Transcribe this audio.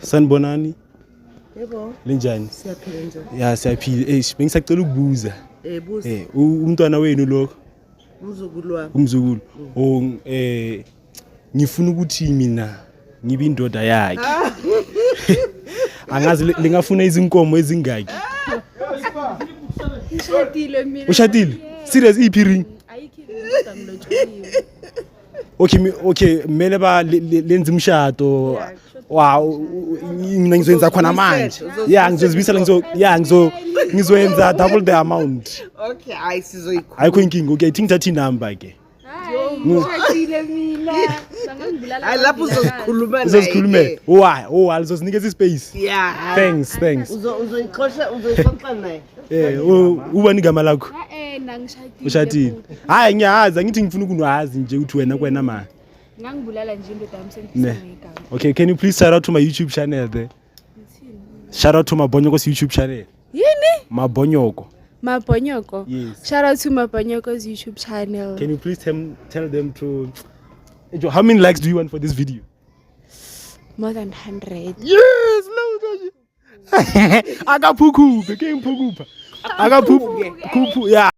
Sanibonani. Yebo. Linjani? Siyaphila njani? Ya siyaphila. Bengisacela ukubuza. Buza. Umntwana wenu lo Umzukulu wami. umzukulu. Ngifuna ukuthi mina ngibe indoda yakhe. Angazi lingafuna izinkomo ezingaki. Ngishadile mina. Ushadile? Serious iphi ring? Ayikho kodwa ngilotsholiwe. Okay, kumele ba lenze umshado. Wow, mina ngizoyenza khona manje. Yeah, ngizozibisela ngizoyenza double the amount. Okay, hayi sizoyikhuluma. Ayikho inkinga. Okay, thathi number ke. Hayi, ngishadile mina. Bangangibulala. Hayi lapho uzozikhuluma naye. Uzozikhulumela. Why, alizozinikeza ispace. Yeah. Thanks. Uzoyixoxa naye. Ubani igama lakho? Nangishadile. Ushadile. Hayi ngiyazi, ngithi ngifuna ukunazi nje ukuthi wena kwena manje. Ngangibulala nje indoda yami sengifisa ngegama. Okay, can you please shout out to my YouTube channel there? Shout out to Mabonyoko's YouTube channel. Yini? Mabonyoko. Mabonyoko. Yes. Shout out to Mabonyoko's YouTube channel. Can you please tell them to how many likes do you want for this video? More than 100. Yes, no. Akaphukuphe, ke ngiphukupa. Akaphuphu, yeah.